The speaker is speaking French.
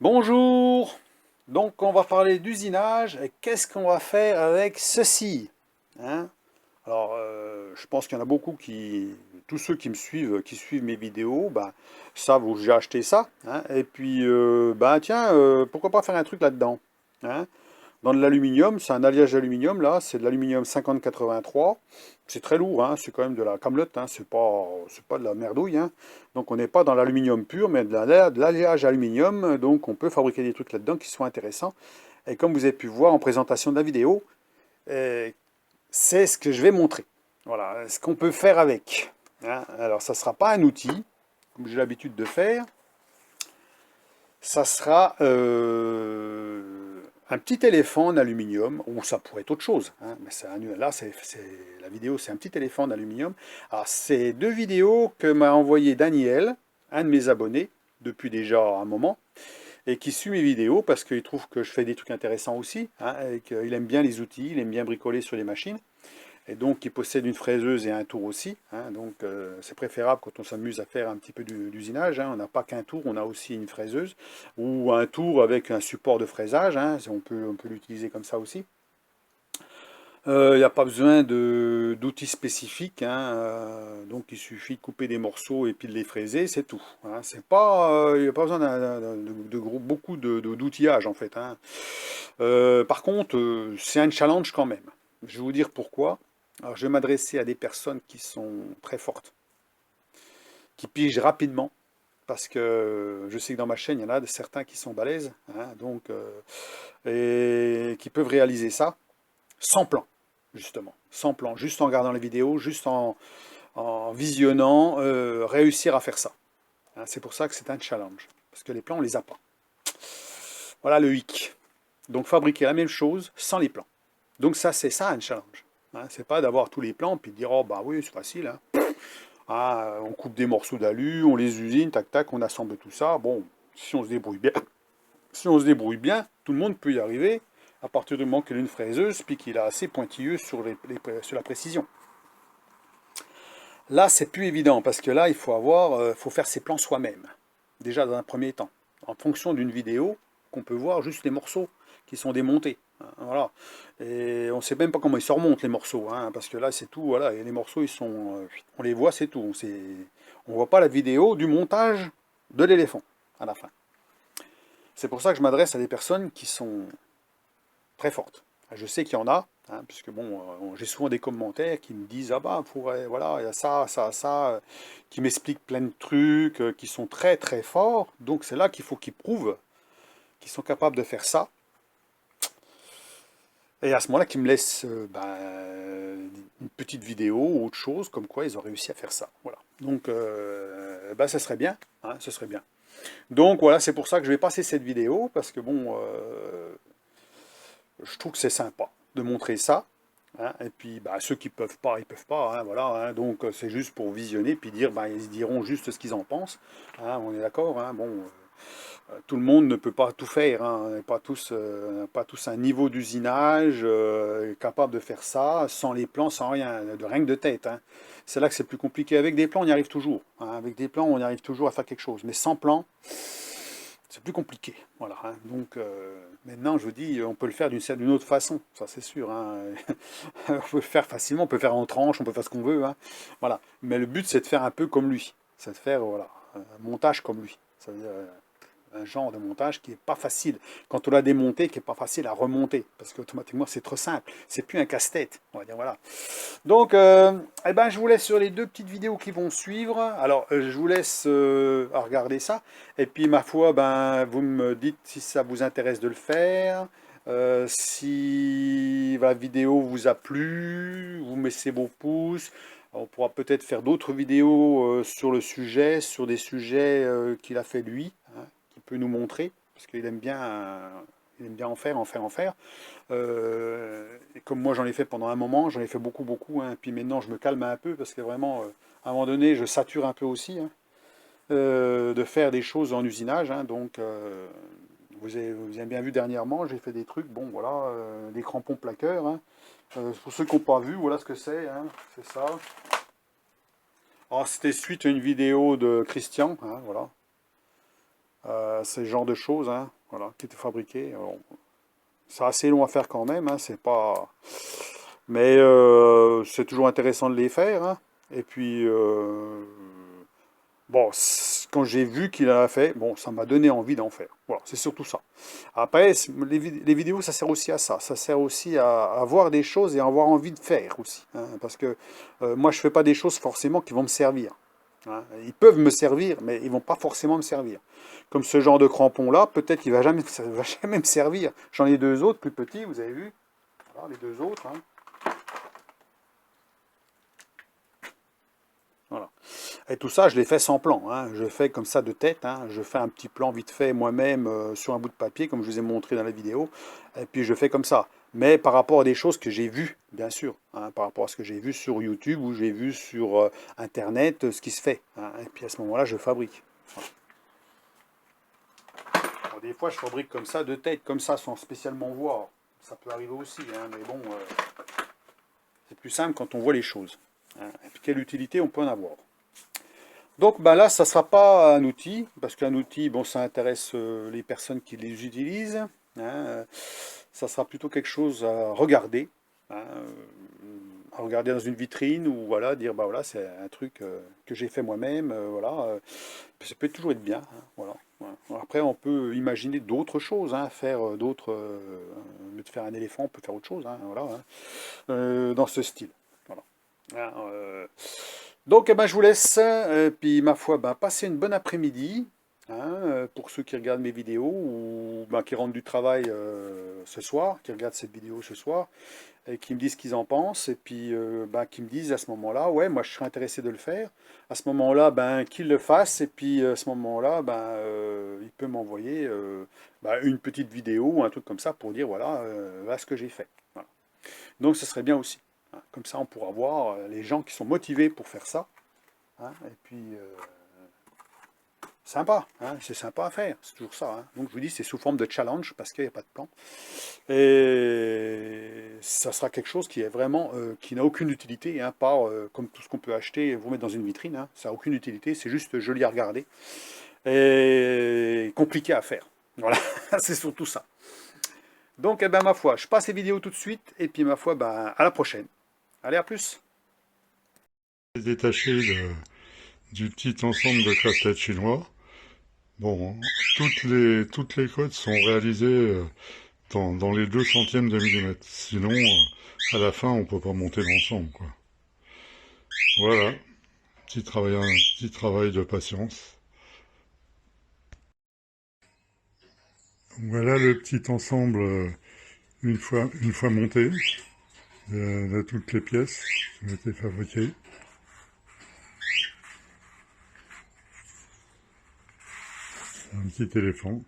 Bonjour! Donc on va parler d'usinage et qu'est-ce qu'on va faire avec ceci? Hein. Alors je pense qu'il y en a beaucoup tous ceux qui me suivent, qui suivent mes vidéos, ben, savent où j'ai acheté ça. Hein. Et puis ben tiens, pourquoi pas faire un truc là-dedans? Hein. Dans de l'aluminium, c'est un alliage d'aluminium là, c'est de l'aluminium 5083. C'est très lourd, hein, c'est quand même de la camelote, hein, c'est pas de la merdouille. Hein. Donc on n'est pas dans l'aluminium pur, mais de l'alliage aluminium. Donc on peut fabriquer des trucs là-dedans qui sont intéressants. Et comme vous avez pu voir en présentation de la vidéo, euh, c'est ce que je vais montrer. Voilà, ce qu'on peut faire avec. Hein. Alors ça ne sera pas un outil, comme j'ai l'habitude de faire. Ça sera un petit éléphant en aluminium, ou ça pourrait être autre chose. Hein, mais là, la vidéo, c'est un petit éléphant en aluminium. Alors, c'est deux vidéos que m'a envoyé Daniel, un de mes abonnés, depuis déjà un moment, et qui suit mes vidéos parce qu'il trouve que je fais des trucs intéressants aussi, hein, et qu'il aime bien les outils, il aime bien bricoler sur les machines. Et donc, il possède une fraiseuse et un tour aussi. Hein, donc, c'est préférable quand on s'amuse à faire un petit peu d'usinage. Hein, on n'a pas qu'un tour, on a aussi une fraiseuse ou un tour avec un support de fraisage. Hein, on peut l'utiliser comme ça aussi. Il n'y a pas besoin d'outils spécifiques. Hein, donc, il suffit de couper des morceaux et puis de les fraiser, c'est tout. Hein, il n'y a pas besoin beaucoup d'outillage en fait. Hein. Par contre, c'est un challenge quand même. Je vais vous dire pourquoi. Alors, je vais m'adresser à des personnes qui sont très fortes, qui pigent rapidement, parce que je sais que dans ma chaîne, il y en a certains qui sont balèzes, hein, donc, et qui peuvent réaliser ça sans plan, justement. Sans plan, juste en regardant les vidéos, juste en visionnant, réussir à faire ça. Hein, c'est pour ça que c'est un challenge, parce que les plans, on les a pas. Voilà le hic. Donc fabriquer la même chose sans les plans. Donc ça, c'est ça un challenge. Hein, c'est pas d'avoir tous les plans puis de dire oh bah oui c'est facile. Hein. Ah, on coupe des morceaux d'alu, on les usine, tac tac, on assemble tout ça. Bon, si on se débrouille bien, si on se débrouille bien, tout le monde peut y arriver à partir du moment qu'il a une fraiseuse puis qu'il est assez pointilleux sur la précision. Là, c'est plus évident parce que là, faut faire ses plans soi-même. Déjà dans un premier temps, en fonction d'une vidéo qu'on peut voir juste les morceaux qui sont démontés. Hein, voilà. Et on ne sait même pas comment ils se remontent les morceaux, hein, parce que là c'est tout, voilà, et les morceaux on les voit, c'est tout. On voit pas la vidéo du montage de l'éléphant à la fin. C'est pour ça que je m'adresse à des personnes qui sont très fortes. Je sais qu'il y en a, hein, puisque bon, j'ai souvent des commentaires qui me disent ah bah voilà, il y a ça, ça, ça, qui m'expliquent plein de trucs, qui sont très très forts. Donc c'est là qu'il faut qu'ils prouvent qu'ils sont capables de faire ça. Et à ce moment-là, qu'ils me laissent une petite vidéo ou autre chose, comme quoi ils ont réussi à faire ça. Voilà. Donc, ça serait bien. Hein, ce serait bien. Donc voilà, c'est pour ça que je vais passer cette vidéo, parce que bon, je trouve que c'est sympa de montrer ça. Hein, et puis ceux qui peuvent pas, ils peuvent pas. Hein, voilà, hein, donc c'est juste pour visionner, puis dire, ils diront juste ce qu'ils en pensent. Hein, on est d'accord. Hein, bon, tout le monde ne peut pas tout faire. Hein. On n'est pas tous un niveau d'usinage capable de faire ça sans les plans, sans rien, rien que de tête. Hein. C'est là que c'est plus compliqué. Avec des plans, on y arrive toujours. Hein. Avec des plans, on y arrive toujours à faire quelque chose. Mais sans plan, c'est plus compliqué. Voilà. Hein. Donc maintenant, je vous dis, on peut le faire d'une autre façon. Ça, c'est sûr. Hein. On peut le faire facilement. On peut le faire en tranche. On peut faire ce qu'on veut. Hein. Voilà. Mais le but, c'est de faire un peu comme lui. C'est de faire voilà, un montage comme lui. Ça veut dire, un genre de montage qui n'est pas facile. Quand on l'a démonté, qui n'est pas facile à remonter, parce qu'automatiquement c'est trop simple. C'est plus un casse-tête, on va dire voilà. Donc, je vous laisse sur les deux petites vidéos qui vont suivre. Alors, je vous laisse à regarder ça. Et puis, ma foi, vous me dites si ça vous intéresse de le faire. Si la vidéo vous a plu, vous mettez vos pouces. On pourra peut-être faire d'autres vidéos sur le sujet, sur des sujets qu'il a fait lui. Hein, peut nous montrer, parce qu'il il aime bien en faire, en faire, en faire. Et comme moi j'en ai fait pendant un moment, j'en ai fait beaucoup, beaucoup, hein, puis maintenant je me calme un peu, parce que vraiment, à un moment donné, je sature un peu aussi, hein, de faire des choses en usinage, hein, donc vous avez bien vu dernièrement, j'ai fait des trucs, bon voilà, des crampons plaqueurs, hein. Pour ceux qui n'ont pas vu, voilà ce que c'est, hein, c'est ça. Alors c'était suite à une vidéo de Christian, hein, voilà. C'est le genre de choses, hein, voilà, qui étaient fabriquées. Alors, c'est assez long à faire quand même, hein, c'est pas... Mais c'est toujours intéressant de les faire, hein. Et puis, bon, quand j'ai vu qu'il en a fait, bon, ça m'a donné envie d'en faire. Voilà, c'est surtout ça. Après, les vidéos, ça sert aussi à ça. Ça sert aussi à voir des choses et à avoir envie de faire aussi, hein. Parce que moi, je fais pas des choses forcément qui vont me servir, hein. Ils peuvent me servir, mais ils vont pas forcément me servir. Comme ce genre de crampon-là, peut-être qu'il va jamais, va jamais me servir. J'en ai deux autres plus petits, vous avez vu. Voilà, les deux autres, hein. Voilà. Et tout ça, je l'ai fait sans plan, hein. Je fais comme ça de tête, hein. Je fais un petit plan vite fait moi-même sur un bout de papier, comme je vous ai montré dans la vidéo. Et puis je fais comme ça. Mais par rapport à des choses que j'ai vues, bien sûr, hein, par rapport à ce que j'ai vu sur YouTube ou j'ai vu sur Internet, ce qui se fait, hein. Et puis à ce moment-là, je fabrique. Voilà. Alors, des fois, je fabrique comme ça de tête, comme ça, sans spécialement voir. Ça peut arriver aussi, hein, mais bon, c'est plus simple quand on voit les choses, hein. Et puis quelle utilité on peut en avoir. Donc ben là, ça ne sera pas un outil, parce qu'un outil, bon, ça intéresse les personnes qui les utilisent, hein. Ça sera plutôt quelque chose à regarder, hein, à regarder dans une vitrine, ou voilà, dire, bah voilà, c'est un truc que j'ai fait moi-même, voilà, ça peut toujours être bien, hein, voilà, voilà. Après, on peut imaginer d'autres choses, hein, faire d'autres, au lieu de faire un éléphant, on peut faire autre chose, hein, voilà, hein, dans ce style. Voilà. Hein, donc, eh ben, je vous laisse. Puis, ma foi, ben, passez une bonne après-midi, hein, pour ceux qui regardent mes vidéos ou ben, qui rentrent du travail ce soir, qui regardent cette vidéo ce soir, et qui me disent ce qu'ils en pensent, et puis ben, qui me disent à ce moment-là, ouais, moi je serais intéressé de le faire. À ce moment-là, ben, qu'ils le fassent, et puis à ce moment-là, ben, il peut m'envoyer ben, une petite vidéo ou un truc comme ça pour dire, voilà, voilà ce que j'ai fait. Voilà. Donc, ce serait bien aussi, hein. Comme ça, on pourra voir les gens qui sont motivés pour faire ça, hein. Et puis, sympa, hein, c'est sympa à faire, c'est toujours ça, hein. Donc, je vous dis, c'est sous forme de challenge parce qu'il n'y a pas de plan. Et ça sera quelque chose qui est vraiment, qui n'a aucune utilité, hein, pas comme tout ce qu'on peut acheter et vous mettre dans une vitrine, hein. Ça n'a aucune utilité, c'est juste joli à regarder et compliqué à faire. Voilà, c'est surtout ça. Donc, eh ben, ma foi, je passe les vidéos tout de suite, et puis ma foi, ben, à la prochaine. Allez, à plus. Détaché du petit ensemble de casse-tête chinois. Bon, toutes les codes sont réalisées dans les 2 centièmes de millimètre. Sinon, à la fin, on peut pas monter l'ensemble, quoi. Voilà, petit travail de patience. Voilà le petit ensemble une fois monté de toutes les pièces qui ont été fabriquées. Un petit éléphant.